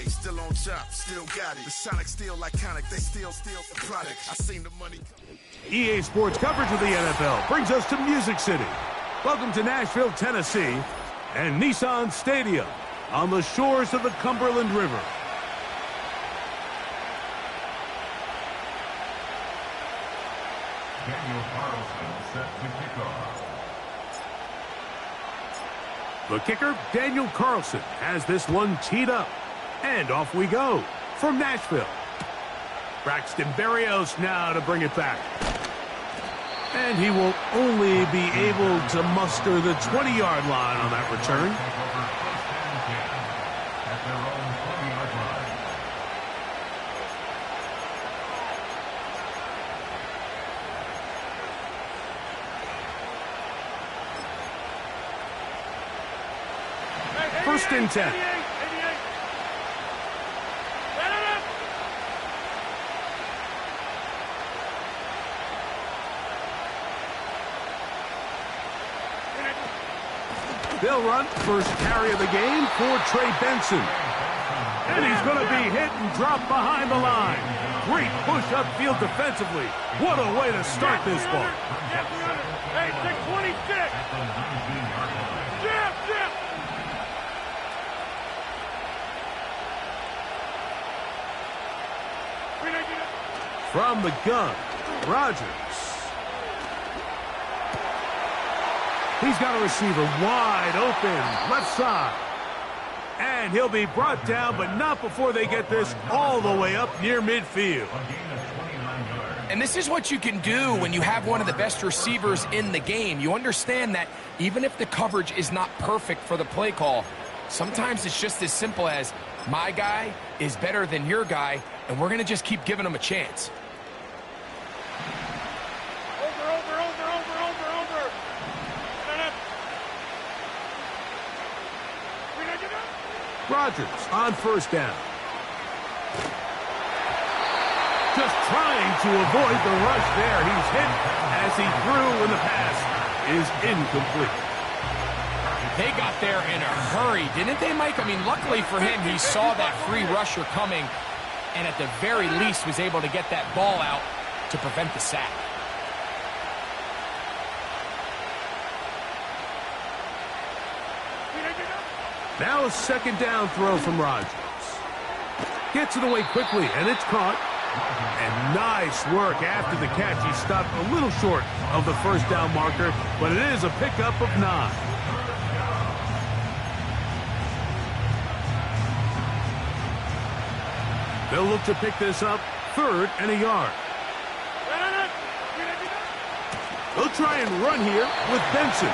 way, still on top, still got it. The Sonic still iconic, they still the product. I seen the money. EA Sports coverage of the NFL brings us to Music City. Welcome to Nashville, Tennessee, and Nissan Stadium on the shores of the Cumberland River. Daniel Carlson set to kick off. The kicker, Daniel Carlson, has this one teed up. And off we go from Nashville. Braxton Berrios now to bring it back. And he will only be able to muster the 20-yard line on that return. At their own 20-yard line. First and 10. They'll run first carry of the game for Trey Benson. And he's going to be hit and drop behind the line. Great push upfield defensively. What a way to start this ball. Hey, 626. Jim. From the gun, Rodgers. He's got a receiver wide open, left side. And he'll be brought down, but not before they get this all the way up near midfield. And this is what you can do when you have one of the best receivers in the game. You understand that even if the coverage is not perfect for the play call, sometimes it's just as simple as my guy is better than your guy, and we're going to just keep giving him a chance. Rodgers on first down. Just trying to avoid the rush there. He's hit as he threw, and the pass is incomplete. They got there in a hurry, didn't they, Mike? I mean, luckily for him, he saw that free rusher coming, and at the very least was able to get that ball out to prevent the sack. Now a second down throw from Rodgers. Gets it away quickly, and it's caught. And nice work after the catch. He stopped a little short of the first down marker, but it is a pickup of 9. They'll look to pick this up, 3rd and a yard. They'll try and run here with Benson.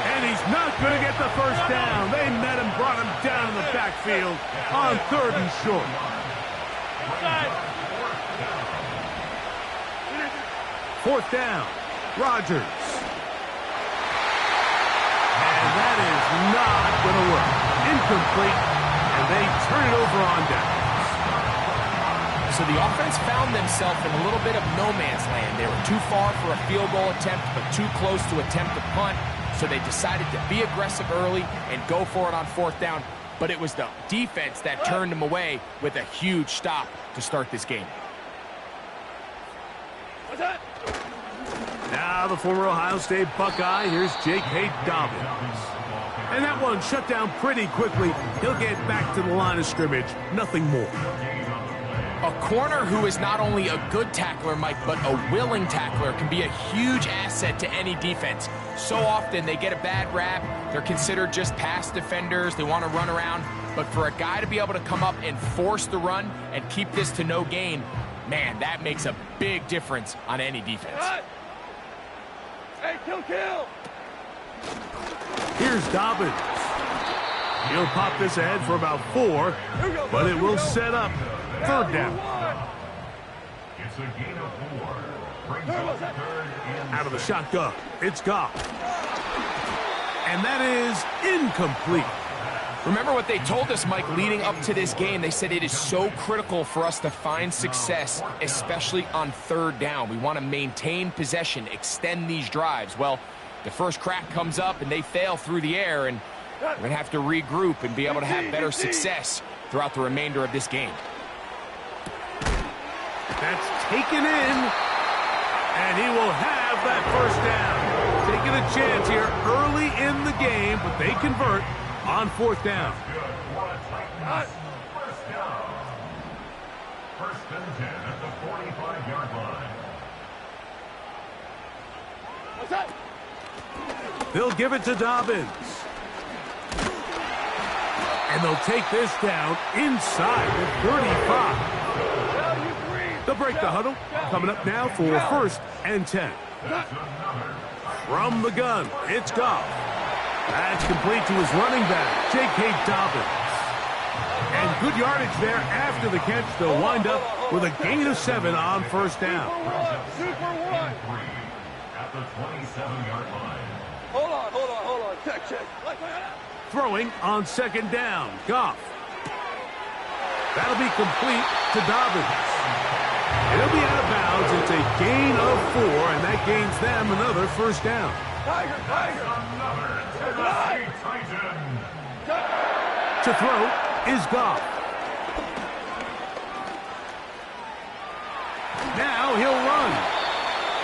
And he's not going to get the first down. They met him, brought him down in the backfield on 3rd and short. Fourth down, Rodgers. And that is not going to work. Incomplete, and they turn it over on down. So the offense found themselves in a little bit of no man's land. They were too far for a field goal attempt, but too close to attempt a punt. So they decided to be aggressive early and go for it on 4th down. But it was the defense that turned them away with a huge stop to start this game. Now the former Ohio State Buckeye, here's J.K. Dobbins. And that one shut down pretty quickly. He'll get back to the line of scrimmage, nothing more. A corner who is not only a good tackler, Mike, but a willing tackler can be a huge asset to any defense. So often they get a bad rap. They're considered just pass defenders. They want to run around. But for a guy to be able to come up and force the run and keep this to no gain, man, that makes a big difference on any defense. Hey, kill! Here's Dobbins. He'll pop this ahead for about 4, but it will set up 3rd down. It's a gain of 4. Brings up 3rd and Out of the shotgun, it's Goff. And that is incomplete. Remember what they told us, Mike, leading up to this game. They said it is so critical for us to find success, especially on 3rd down. We want to maintain possession, extend these drives. Well, the first crack comes up and they fail through the air, and we're going to have to regroup and be able to have better success throughout the remainder of this game. That's taken in, and he will have that first down. Taking a chance here early in the game, but they convert on fourth down. First and 10 at the 45-yard line. What's that? They'll give it to Dobbins. And they'll take this down inside the 35. They'll break the huddle. Coming up now for first and 10. From the gun, it's Goff. That's complete to his running back, J.K. Dobbins. And good yardage there after the catch. They'll wind up with a gain of 7 on first down. Super one. At the 27-yard line. Hold on. Check. Throwing on second down, Goff. That'll be complete to Dobbins. It'll be out of bounds. It's a gain of 4, and that gains them another first down. Tiger. Another Tennessee Titan. To throw is Goff. Now he'll run.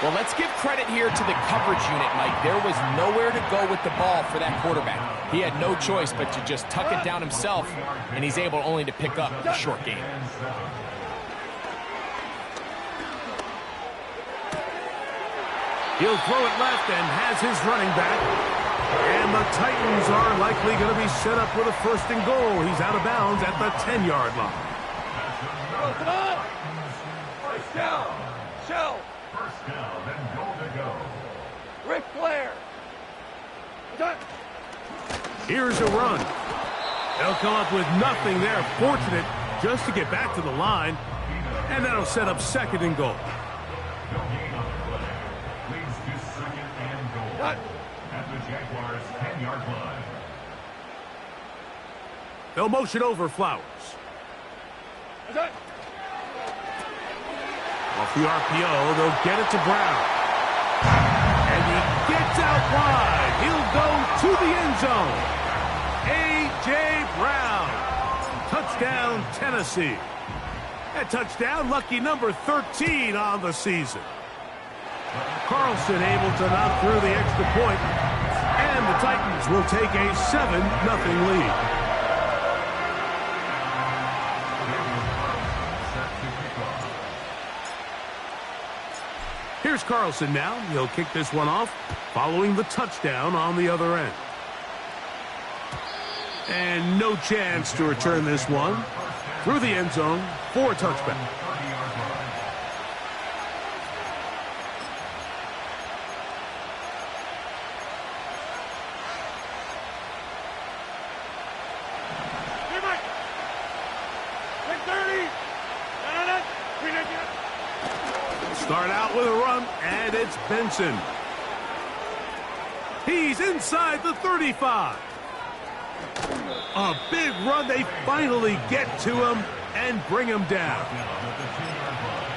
Well, let's give credit here to the coverage unit, Mike. There was nowhere to go with the ball for that quarterback. He had no choice but to just tuck it down himself, and he's able only to pick up a short gain. He'll throw it left and has his running back. And the Titans are likely going to be set up with a first and goal. He's out of bounds at the 10-yard line. Come on. Shell. First down and goal to go. Ric Flair. Here's a run. They'll come up with nothing there. Fortunate just to get back to the line. And that'll set up second and goal. No gain on the play. Leads to second and goal. At the Jaguars' 10-yard line. They'll motion over Flowers. Off the RPO, they'll get it to Brown. And he gets out wide. He'll go to the end zone. A.J. Brown. Touchdown, Tennessee. That touchdown, lucky number 13 on the season. Carlson able to knock through the extra point. And the Titans will take a 7-0 lead. Here's Carlson now. He'll kick this one off, following the touchdown on the other end. And no chance to return this one. Through the end zone for a touchback. Start out with a run, and it's Benson. He's inside the 35. A big run. They finally get to him and bring him down.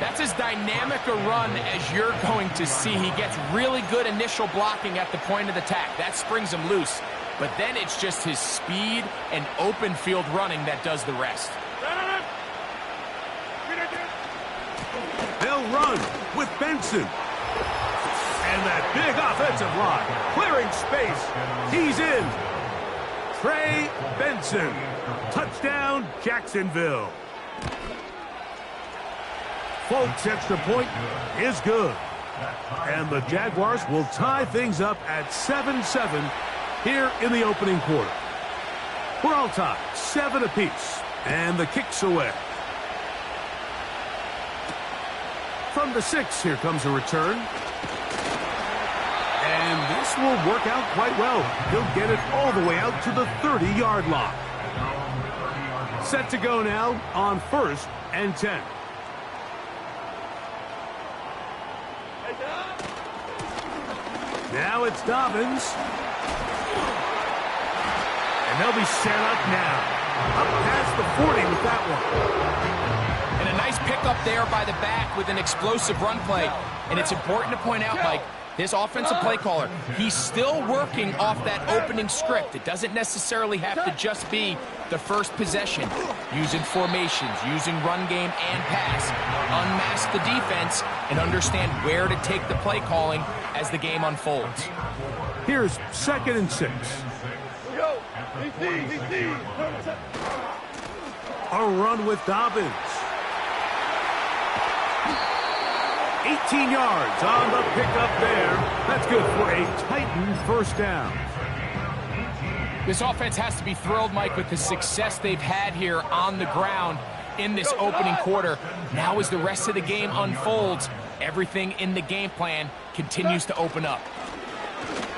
That's as dynamic a run as you're going to see. He gets really good initial blocking at the point of attack. That springs him loose. But then it's just his speed and open field running that does the rest. They'll run with Benson. And that big offensive line clearing space. He's in. Trey Benson. Touchdown, Jacksonville. Folks, extra point is good. And the Jaguars will tie things up at 7-7 here in the opening quarter. We're all tied, 7 apiece. And the kick's away. From the 6, here comes a return. And this will work out quite well. He'll get it all the way out to the 30-yard line. Set to go now on first and 10. Now it's Dobbins. And they'll be set up now. Up past the 40 with that one. And a nice pickup there by the back with an explosive run play. And it's important to point out, Mike, This offensive play caller, he's still working off that opening script. It doesn't necessarily have to just be the first possession. Using formations, using run game and pass. Unmask the defense and understand where to take the play calling as the game unfolds. Here's 2nd and 6. Here we go. DC. A run with Dobbins. 18 yards on the pickup there. That's good for a Titan first down. This offense has to be thrilled, Mike, with the success they've had here on the ground in this opening quarter. Now as the rest of the game unfolds, everything in the game plan continues to open up.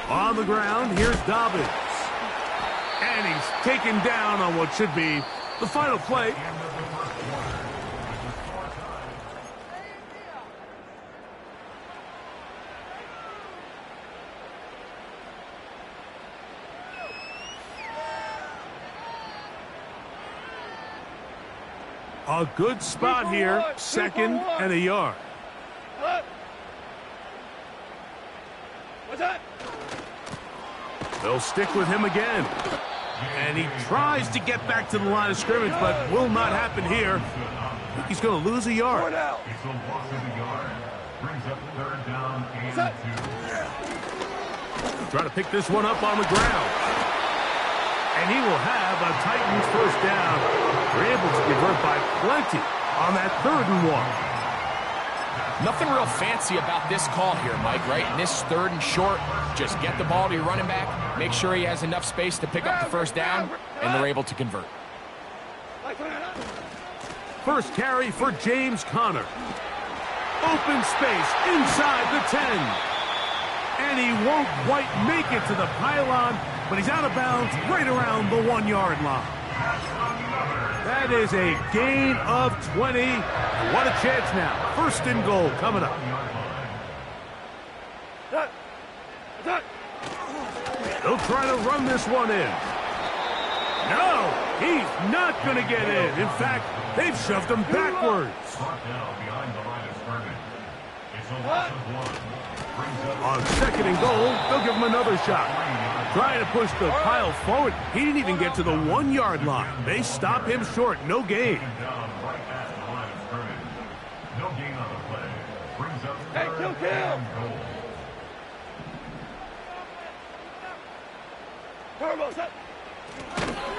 On the ground, here's Dobbins. And he's taken down on what should be the final play. A good spot here, 2nd and a yard. What's that? They'll stick with him again. And he tries to get back to the line of scrimmage, but will not happen here. I think he's going to lose a yard. Out. It's a loss of a yard. Brings up 3rd down and 2. Try to pick this one up on the ground. And he will have a Titans first down. They're able to convert by plenty on that 3rd and 1. Nothing real fancy about this call here, Mike, right? In this 3rd and short, just get the ball to your running back, make sure he has enough space to pick up the first down, and they're able to convert. First carry for James Conner. Open space inside the 10. And he won't quite make it to the pylon, but he's out of bounds right around the 1-yard line. That is a gain of 20. What a chance now. 1st and goal coming up. They'll try to run this one in. No, he's not going to get in. In fact, they've shoved him backwards. On 2nd and goal, they'll give him another shot. Trying to push the pile forward. He didn't even get to the 1-yard line. They stop him short. No gain. Hey, kill.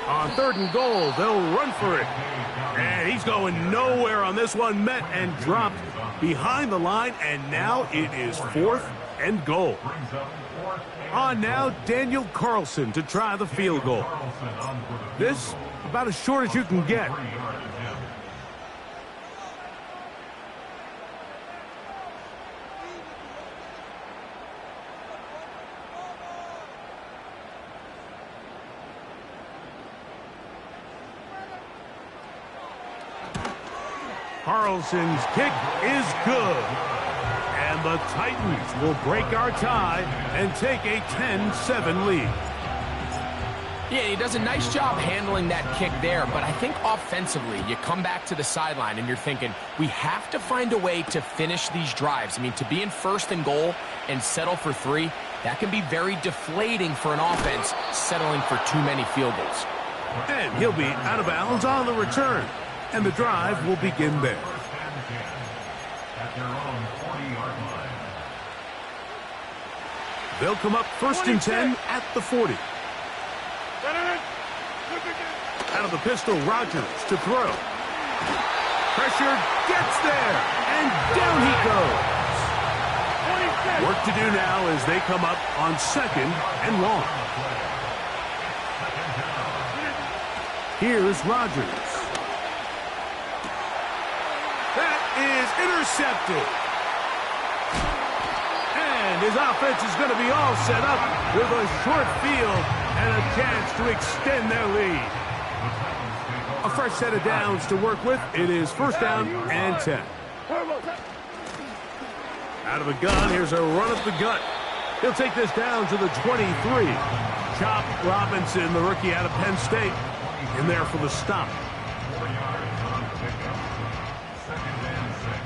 On 3rd and goal, they'll run for it. And he's going nowhere on this one. Met and dropped behind the line. And now it is 4th and goal. On now, Daniel Carlson to try the field goal. This, about as short as you can get. Carlson's kick is good. And the Titans will break our tie and take a 10-7 lead. Yeah, he does a nice job handling that kick there, but I think offensively, you come back to the sideline and you're thinking, we have to find a way to finish these drives. I mean, to be in 1st and goal and settle for 3, that can be very deflating for an offense settling for too many field goals. And he'll be out of bounds on the return. And the drive will begin there. They'll come up 1st and 10 at the 40. Out of the pistol, Rodgers to throw. Pressure gets there, and down he goes. Work to do now as they come up on 2nd and long. Here's Rodgers. That is intercepted. And his offense is going to be all set up with a short field and a chance to extend their lead. A fresh set of downs to work with. It is 1st down and 10. Out of a gun, here's a run up the gut. He'll take this down to the 23. Chop Robinson, the rookie out of Penn State, in there for the stop.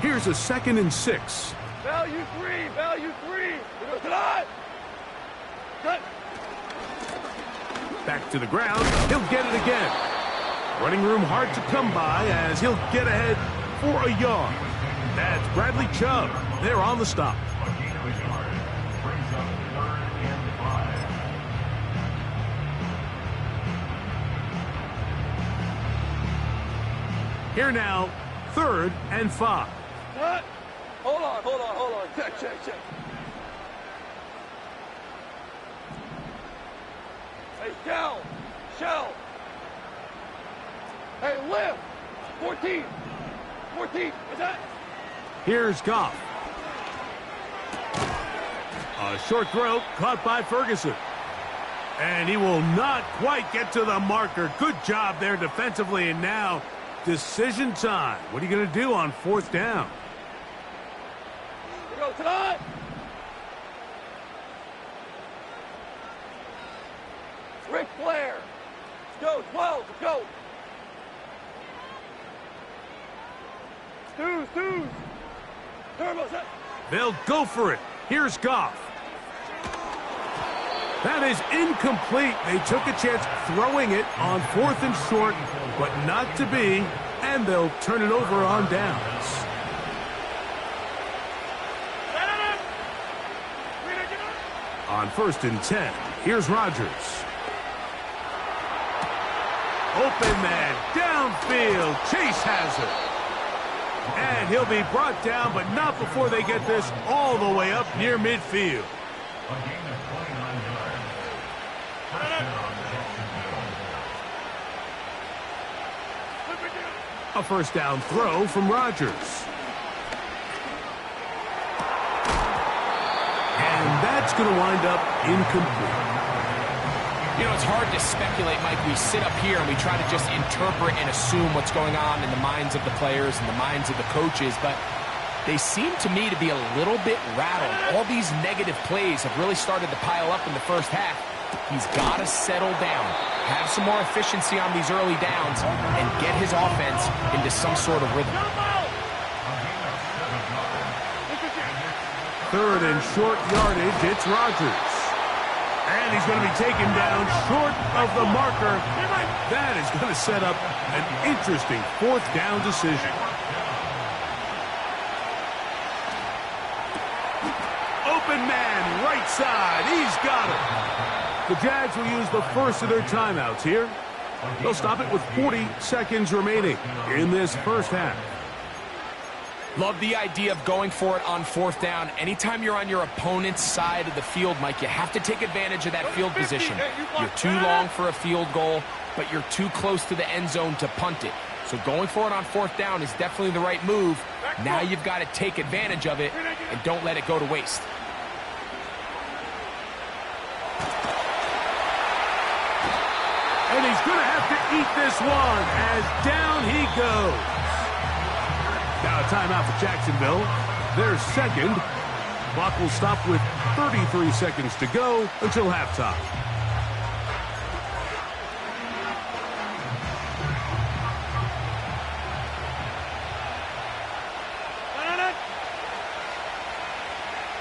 Here's a 2nd and 6. Value 3. tonight. Good. Back to the ground. He'll get it again. Running room hard to come by as he'll get ahead for a yard. That's Bradley Chubb. They're on the stop. A gain of a yard. Brings up 3rd and 5. Here now, 3rd and 5. What? Hold on. Check. Hey, Shell. Hey, lift. 14. Is that? Here's Goff. A short throw caught by Ferguson. And he will not quite get to the marker. Good job there defensively, and now decision time. What are you going to do on 4th down? Here we go tonight. Ric Flair. Let's go, 12. Let's go. Stews. Turbo set. They'll go for it. Here's Goff. That is incomplete. They took a chance throwing it on 4th and short, but not to be, and they'll turn it over on downs. On 1st and 10, here's Rodgers. Open man, downfield, Chase has it. And he'll be brought down, but not before they get this all the way up near midfield. A gain of 29 yards. Touchdown, Jacksonville. A 1st down throw from Rodgers. And that's going to wind up incomplete. You know, it's hard to speculate, Mike. We sit up here and we try to just interpret and assume what's going on in the minds of the players and the minds of the coaches, but they seem to me to be a little bit rattled. All these negative plays have really started to pile up in the first half. He's got to settle down, have some more efficiency on these early downs, and get his offense into some sort of rhythm. 3rd and short yardage, it's Rodgers. And he's going to be taken down short of the marker. That is going to set up an interesting 4th down decision. Open man, right side. He's got it. The Jags will use the first of their timeouts here. They'll stop it with 40 seconds remaining in this first half. Love the idea of going for it on 4th down. Anytime you're on your opponent's side of the field, Mike, you have to take advantage of that field position. You're too long for a field goal, but you're too close to the end zone to punt it. So going for it on 4th down is definitely the right move. Now you've got to take advantage of it and don't let it go to waste. And he's going to have to eat this one as down he goes. Now a timeout for Jacksonville. Their 2nd. Clock will stop with 33 seconds to go until halftime.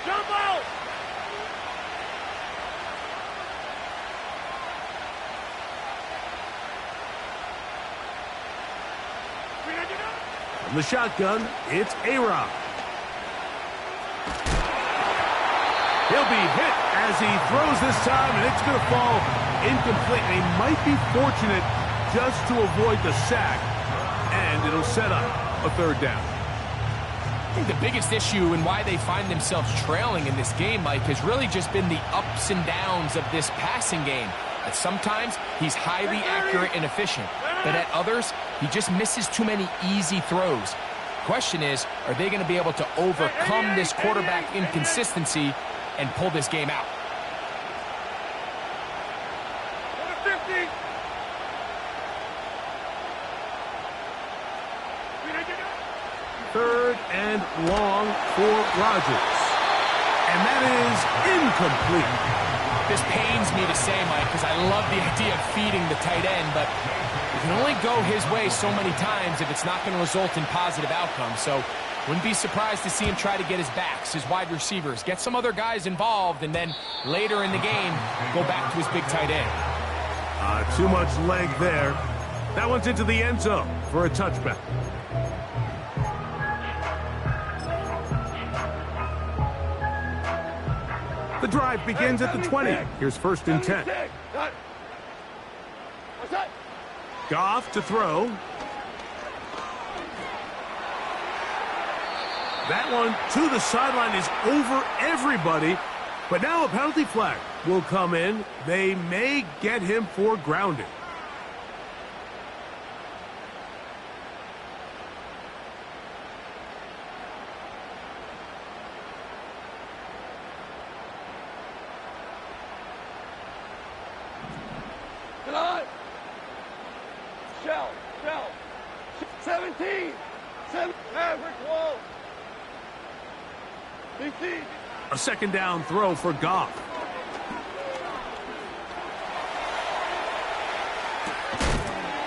Jump out. From the shotgun, it's A-Rod. He'll be hit as he throws this time, and it's going to fall incomplete. They might be fortunate just to avoid the sack, and it'll set up a 3rd down. I think the biggest issue and why they find themselves trailing in this game, Mike, has really just been the ups and downs of this passing game. At sometimes, he's highly accurate and efficient, but at others, he just misses too many easy throws. Question is, are they going to be able to overcome this quarterback inconsistency and pull this game out? Third and long for Rodgers. And that is incomplete. This pains me to say, Mike, because I love the idea of feeding the tight end, but you can only go his way so many times if it's not going to result in positive outcomes. So wouldn't be surprised to see him try to get his backs, his wide receivers, get some other guys involved, and then later in the game, go back to his big tight end. Too much leg there. That one's into the end zone for a touchback. The drive begins at the 20. Here's 1st and 10. Goff to throw. That one to the sideline is over everybody. But now a penalty flag will come in. They may get him for grounding. Shell. 17. 7. Maverick wall. DC. A 2nd down throw for Goff.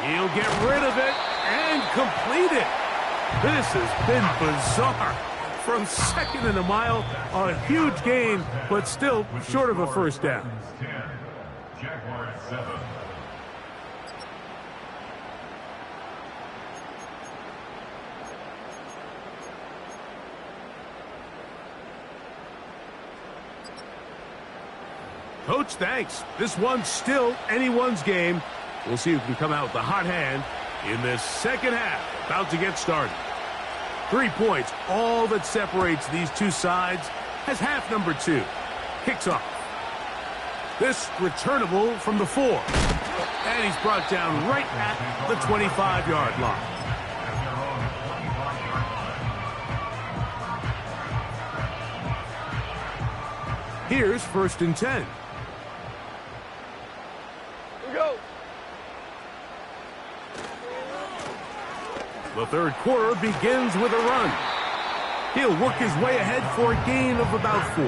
He'll get rid of it and complete it. This has been bizarre. From 2nd and a mile, a huge gain, but still short of a 1st down. 10, Jaguars 7. Coach, thanks. This one's still anyone's game. We'll see who can come out with the hot hand in this 2nd half. About to get started. 3 points, all that separates these two sides, as half number 2 kicks off. This returnable from the 4. And he's brought down right at the 25-yard line. Here's 1st and 10. Go. The 3rd quarter begins with a run. He'll work his way ahead for a gain of about 4.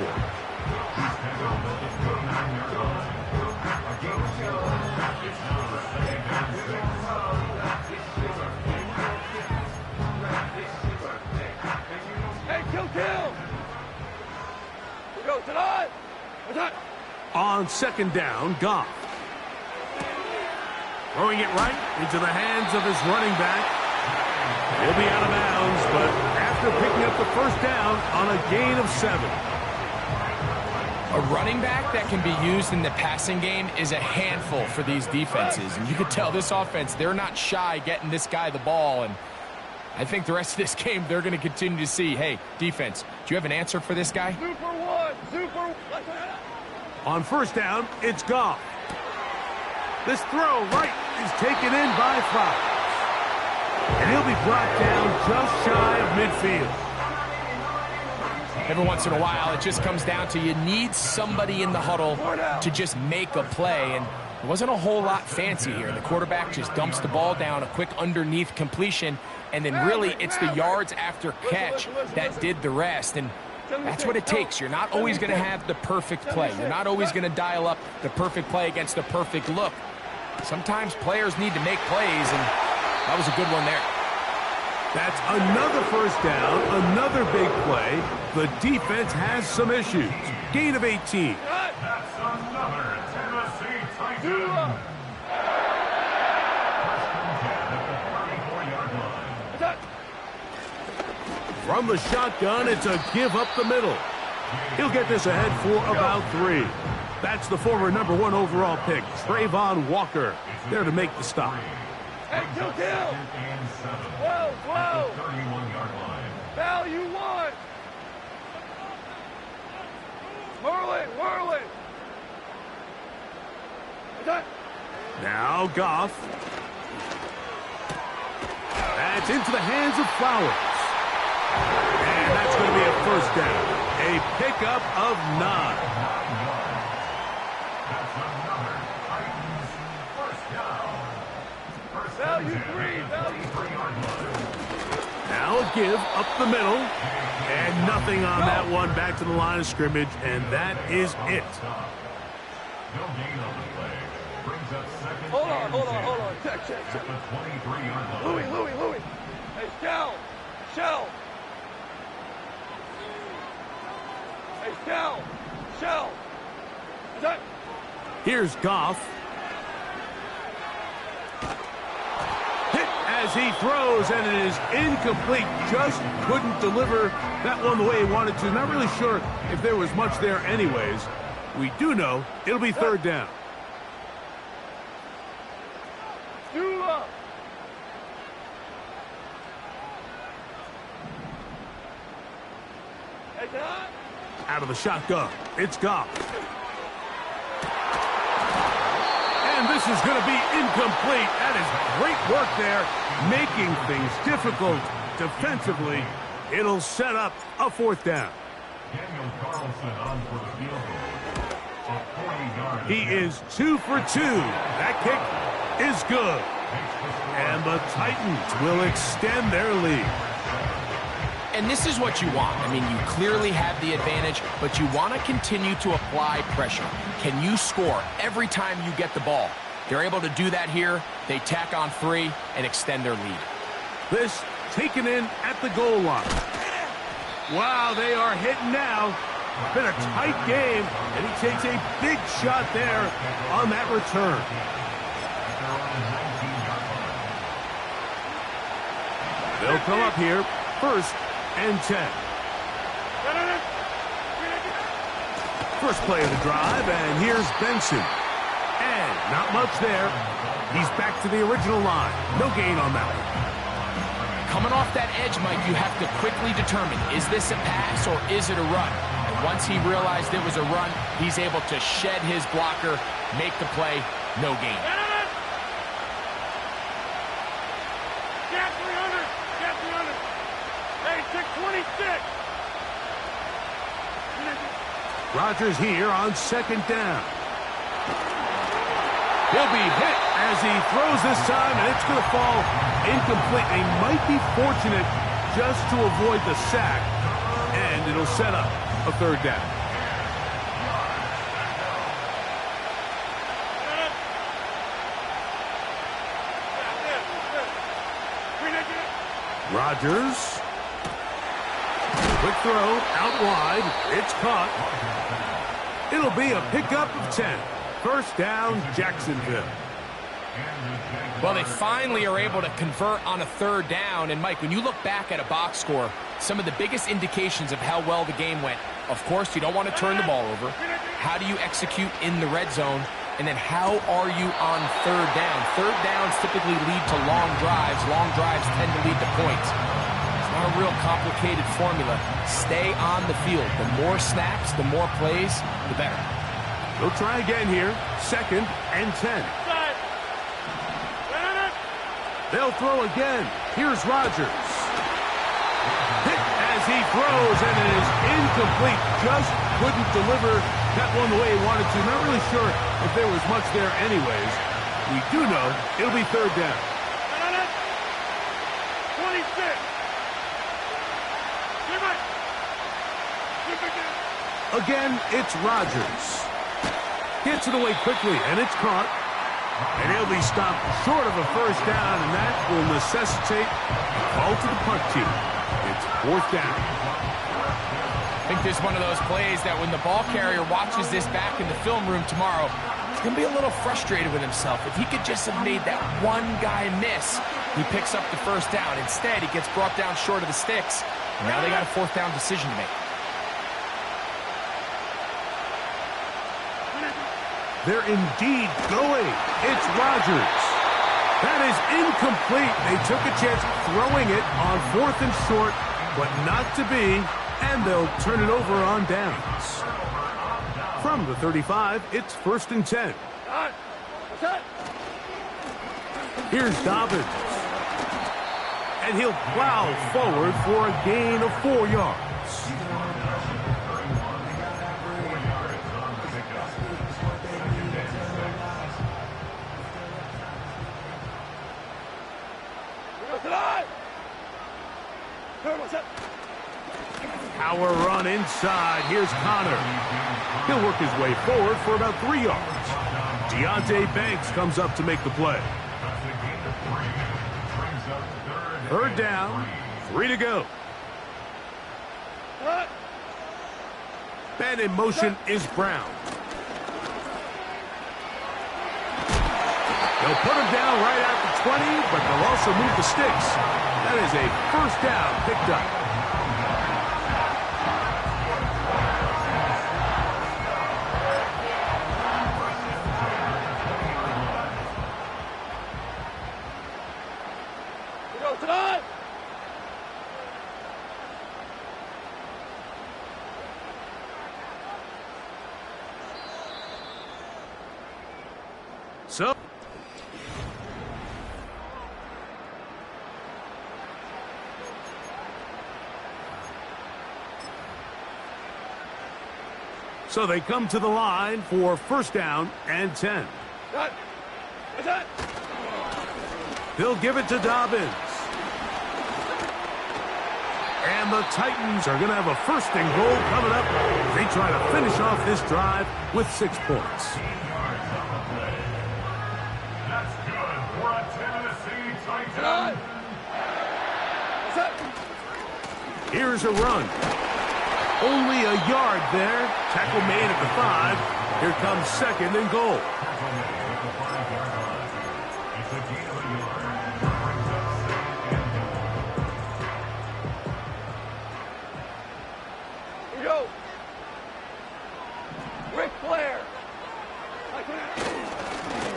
Hey, kill. Go tonight. On 2nd down, Goff. Throwing it right into the hands of his running back. He'll be out of bounds, but after picking up the 1st down on a gain of 7. A running back that can be used in the passing game is a handful for these defenses. And you can tell this offense, they're not shy getting this guy the ball. And I think the rest of this game, they're going to continue to see, hey, defense, do you have an answer for this guy? Super. On 1st down, it's Goff. This throw right is taken in by Flowers. And he'll be brought down just shy of midfield. Every once in a while, it just comes down to you need somebody in the huddle to just make a play. And it wasn't a whole lot fancy here. The quarterback just dumps the ball down, a quick underneath completion, and then really it's the yards after catch that did the rest. And that's what it takes. You're not always going to have the perfect play. You're not always going to dial up the perfect play against the perfect look. Sometimes players need to make plays, and that was a good one there. That's another 1st down, another big play. The defense has some issues. Gain of 18. That's another Tennessee Titan. From the shotgun, it's a give up the middle. He'll get this ahead for about 3. That's the former number 1 overall pick, Trayvon Walker, there to make the stop. Hey, kill. Whoa. 31-yard line. Value 1. Whirling. Now Goff. That's into the hands of Flowers. And that's going to be a 1st down. A pickup of 9. That's another Titans 1st down. Value 3. Now a give up the middle. And nothing on that one. Back to the line of scrimmage. And that is it. No gain on the play. Brings up second. Hold on, and hold on, 10 hold on. Check. at the 23-yard line. Louis. Hey, Shell. Hey, Shell. Is that? Here's Goff. Hit as he throws, and it is incomplete. Just couldn't deliver that one the way he wanted to. Not really sure if there was much there anyways. We do know it'll be third down. Do up. Hey, Don. Out of the shotgun, it's Goff. And this is going to be incomplete. That is great work there, making things difficult defensively. It'll set up a fourth down. Daniel Carlson on for the field goal. A 40-yard. He is 2 for 2. That kick is good. And the Titans will extend their lead. And this is what you want. I mean, you clearly have the advantage, but you want to continue to apply pressure. Can you score every time you get the ball? They're able to do that here. They tack on 3 and extend their lead. This taken in at the goal line. Wow, they are hitting now. Been a tight game, and he takes a big shot there on that return. They'll come up here, 1st and 10. First play of the drive, and here's Benson. And not much there. He's back to the original line. No gain on that one. Coming off that edge, Mike, you have to quickly determine, is this a pass or is it a run? And once he realized it was a run, he's able to shed his blocker, make the play, no gain. Get 300. Hey, 626. Rodgers here on 2nd down. He'll be hit as he throws this time, and it's going to fall incomplete. They might be fortunate just to avoid the sack, and it'll set up a 3rd down. Rodgers. Quick throw out wide. It's caught. It'll be a pickup of 10. 1st down, Jacksonville. Well, they finally are able to convert on a 3rd down. And, Mike, when you look back at a box score, some of the biggest indications of how well the game went, of course, you don't want to turn the ball over. How do you execute in the red zone? And then how are you on 3rd down? 3rd downs typically lead to long drives. Long drives tend to lead to points. It's not a real complicated formula. Stay on the field. The more snaps, the more plays, the better. They'll try again here. 2nd and 10. They'll throw again. Here's Rodgers. Hit as he throws, and it is incomplete. Just couldn't deliver that one the way he wanted to. Not really sure if there was much there anyways. We do know it'll be 3rd down. 26. Again, it's Rodgers. Gets it away quickly, and it's caught. And he'll be stopped short of a 1st down, and that will necessitate a call to the punt team. It's 4th down. I think this is one of those plays that when the ball carrier watches this back in the film room tomorrow, he's going to be a little frustrated with himself. If he could just have made that one guy miss, he picks up the 1st down. Instead, he gets brought down short of the sticks. And now they got a 4th down decision to make. They're indeed going. It's Rodgers. That is incomplete. They took a chance throwing it on 4th and short, but not to be, and they'll turn it over on downs. From the 35, it's 1st and 10. Here's Dobbins. And he'll plow forward for a gain of 4 yards. Power run inside. Here's Connor. He'll work his way forward for about 3 yards. Deontay Banks comes up to make the play. Third down, 3 to go. Man in motion is Brown. They'll put him down right at the 20, but they'll also move the sticks. That is a first down picked up. So they come to the line for first down and 10. They'll give it to Dobbins. And the Titans are going to have a first and goal coming up. They try to finish off this drive with 6 points. That's good for a Tennessee Titan. Here's a run. Only a yard there. Tackle made at the 5. Here comes second and goal. Here we go. Ric Flair.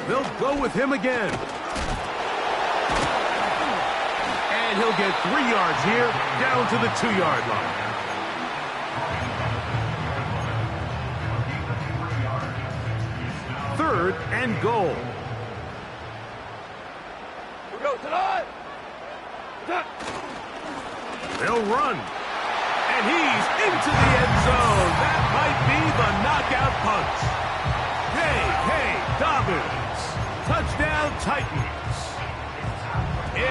They'll go with him again. And he'll get 3 yards here, down to the 2-yard line. Third and goal. We go tonight. They'll run. And he's into the end zone. That might be the knockout punch. J.K. Dobbins. Touchdown Titans.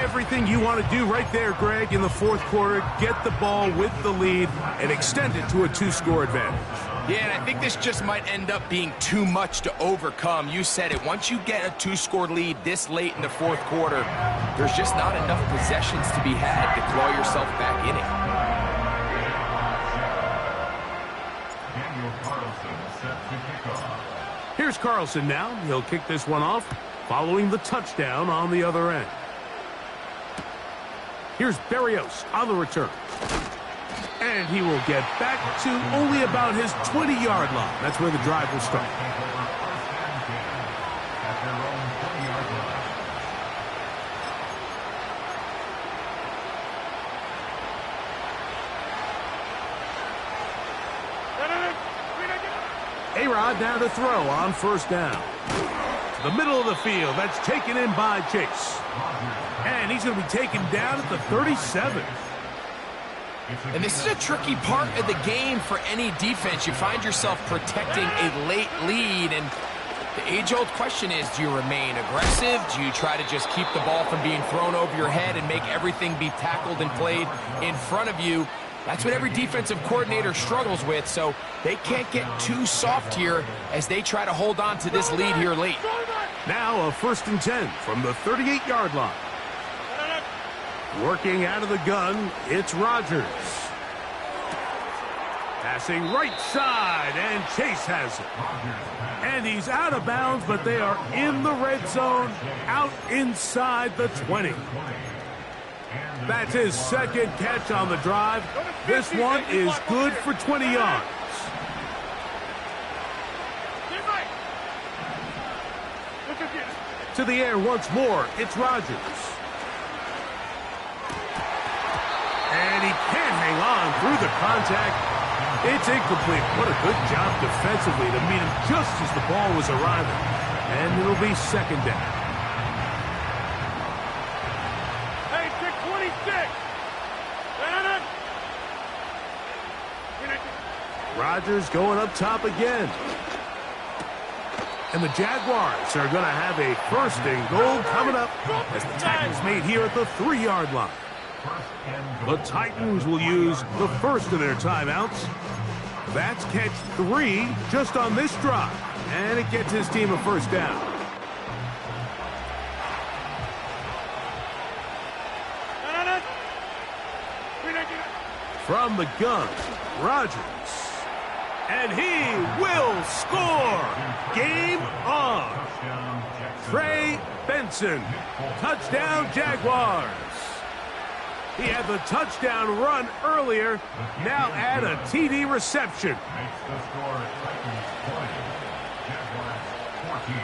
Everything you want to do right there, Greg, in the fourth quarter. Get the ball with the lead and extend it to a 2-score advantage. Yeah, and I think this just might end up being too much to overcome. You said it. Once you get a 2-score lead this late in the fourth quarter, there's just not enough possessions to be had to claw yourself back in it. Here's Carlson now. He'll kick this one off, following the touchdown on the other end. Here's Berrios on the return. And he will get back to only about his 20-yard line. That's where the drive will start. A-Rod now to throw on first down. To the middle of the field. That's taken in by Chase. And he's going to be taken down at the 37. And this is a tricky part of the game for any defense. You find yourself protecting a late lead, and the age-old question is, do you remain aggressive? Do you try to just keep the ball from being thrown over your head and make everything be tackled and played in front of you? That's what every defensive coordinator struggles with, so they can't get too soft here as they try to hold on to this lead here late. Now a first and 10 from the 38-yard line. Working out of the gun, it's Rodgers. Passing right side, and Chase has it. And he's out of bounds, but they are in the red zone, out inside the 20. That's his second catch on the drive. This one is good for 20 yards. To the air once more, it's Rodgers. And he can't hang on through the contact. It's incomplete. What a good job defensively to meet him just as the ball was arriving. And it'll be second down. Hey, 626. Rodgers going up top again. And the Jaguars are going to have a first and goal coming up as the tackle's made here at the 3-yard line. First and goal. The Titans will use the first of their timeouts. That's catch 3 just on this drive, and it gets his team a first down. From the gun, Rodgers. And he will score! Game on! Trey Benson. Touchdown, Jaguars. He had the touchdown run earlier. Now add a TD reception. Makes the score Titans 20, Jaguars 14.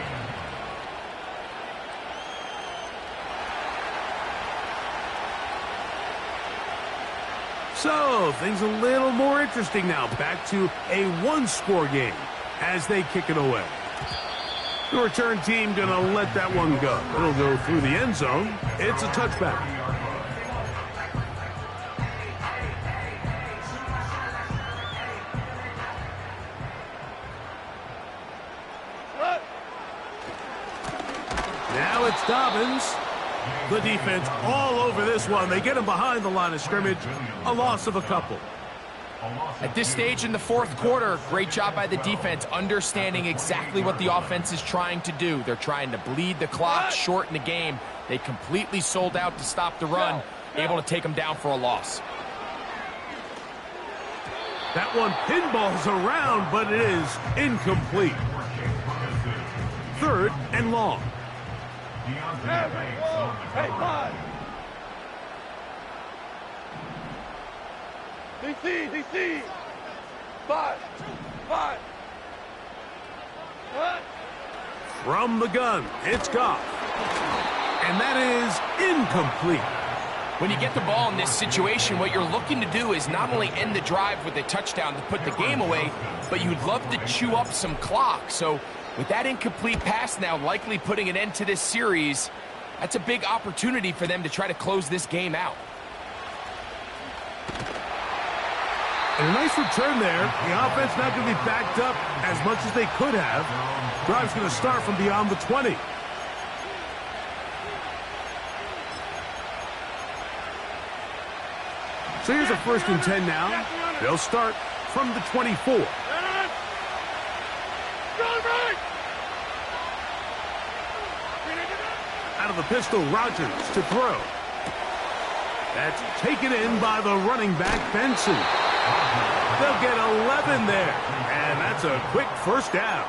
So, things a little more interesting now. Back to a one-score game as they kick it away. The return team going to let that one go. It'll go through the end zone. It's a touchback. Now it's Dobbins. The defense all over this one. They get him behind the line of scrimmage. A loss of a couple. At this stage in the fourth quarter, great job by the defense understanding exactly what the offense is trying to do. They're trying to bleed the clock, shorten the game. They completely sold out to stop the run, able to take them down for a loss. That one pinballs around, but it is incomplete. 3rd and long. Hey, 5. DC. 5. What? From the gun, it's Goff. And that is incomplete. When you get the ball in this situation, what you're looking to do is not only end the drive with a touchdown to put the game away, but you'd love to chew up some clock. So with that incomplete pass now likely putting an end to this series, that's a big opportunity for them to try to close this game out. And a nice return there. The offense not going to be backed up as much as they could have. Drive's going to start from beyond the 20. So here's a 1st and 10 now. They'll start from the 24. Out of the pistol, Rodgers to throw. That's taken in by the running back, Benson. They'll get 11 there, and that's a quick first down.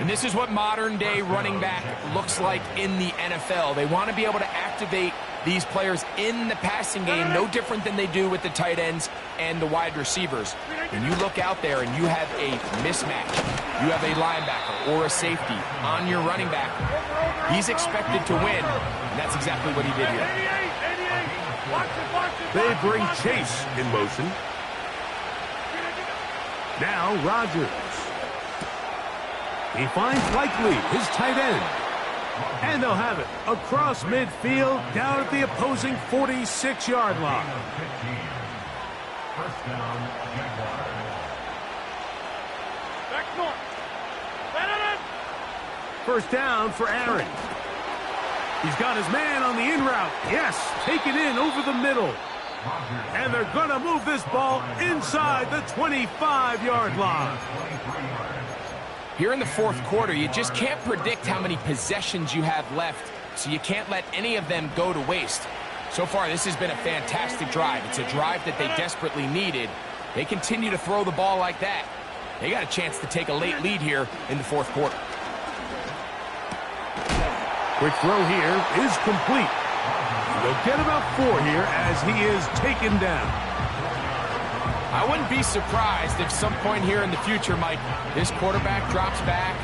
And this is what modern-day running back looks like in the NFL. They want to be able to activate these players in the passing game, no different than they do with the tight ends and the wide receivers. When you look out there and you have a mismatch, you have a linebacker or a safety on your running back, he's expected to win, and that's exactly what he did here. They bring Chase in motion. Now Rodgers. He finds Likely, his tight end. And they'll have it across midfield down at the opposing 46-yard line. First down, Jaguars. First down for Aaron. He's got his man on the in route. Yes, take it in over the middle. And they're going to move this ball inside the 25-yard line. Here in the fourth quarter, you just can't predict how many possessions you have left, so you can't let any of them go to waste. So far, this has been a fantastic drive. It's a drive that they desperately needed. They continue to throw the ball like that. They got a chance to take a late lead here in the fourth quarter. Quick throw here is complete. They'll get about 4 here as he is taken down. I wouldn't be surprised if some point here in the future, Mike, this quarterback drops back.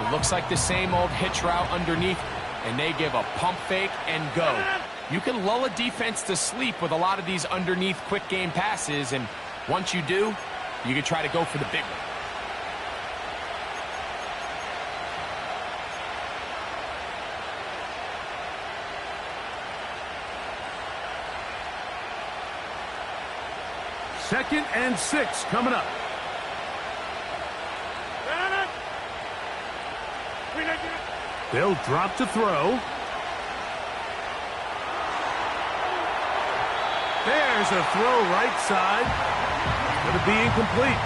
It looks like the same old hitch route underneath, and they give a pump fake and go. You can lull a defense to sleep with a lot of these underneath quick game passes, and once you do, you can try to go for the big one. Second and 6 coming up. They'll drop to throw. There's a throw right side. Going to be incomplete.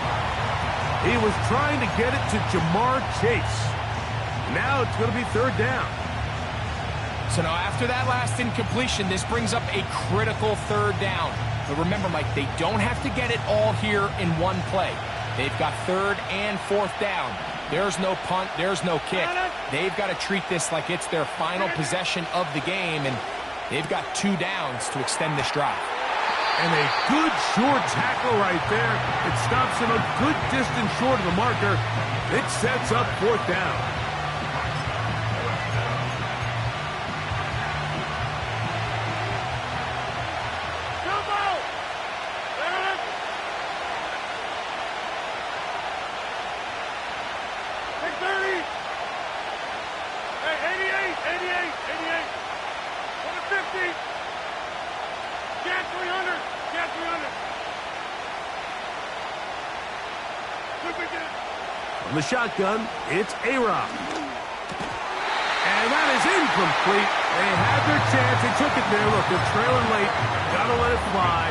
He was trying to get it to Jamar Chase. Now it's going to be third down. So now after that last incompletion, this brings up a critical third down. But remember, Mike, they don't have to get it all here in one play. They've got third and fourth down. There's no punt, there's no kick. They've got to treat this like it's their final possession of the game, and they've got 2 downs to extend this drive. And a good short tackle right there. It stops him a good distance short of the marker. It sets up fourth down. On the shotgun, it's A-Rock. And that is incomplete. They had their chance. They took it there. Look, they're trailing late. Got to let it fly.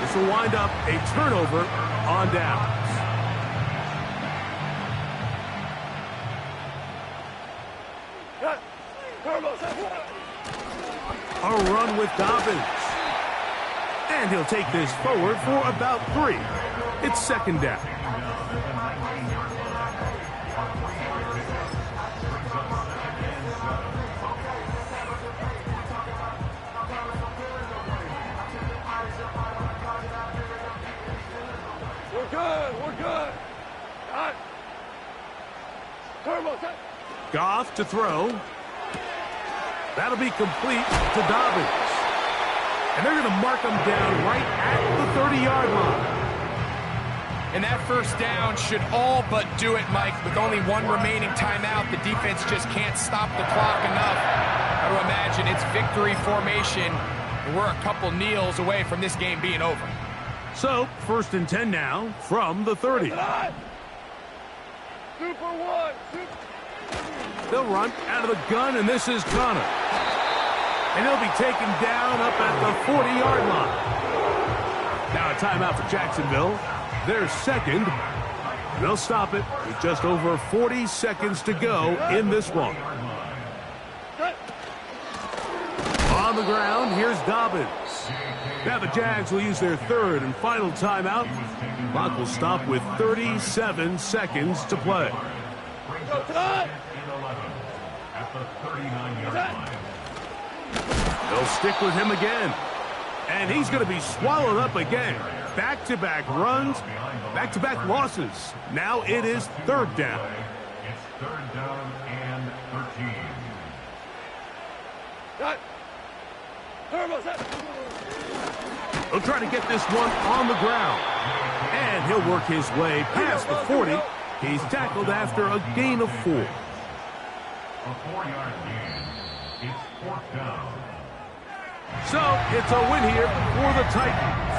This will wind up a turnover on downs. A run with Dobbins. And he'll take this forward for about 3. It's second down. We're good. Goff to throw. That'll be complete to Dobbins. And they're going to mark him down right at the 30-yard line. And that first down should all but do it, Mike. With only 1 remaining timeout, the defense just can't stop the clock enough. I would imagine it's victory formation, and we're a couple kneels away from this game being over. So, first and 10 now from the 30. Super 1. They'll run out of the gun, and this is Connor. And he'll be taken down up at the 40-yard line. Now a timeout for Jacksonville. Their second. They'll stop it with just over 40 seconds to go in this one. On the ground, here's Dobbins. Now the Jags will use their third and final timeout. Clock will stop with 37 seconds to play. They'll stick with him again. And he's going to be swallowed up again. Back-to-back runs, back-to-back losses. Now it is third down. It's third down and 13. He'll try to get this one on the ground. And he'll work his way past the 40. He's tackled after a gain of 4. A 4-yard gain. It's fourth down. So it's a win here for the Titans.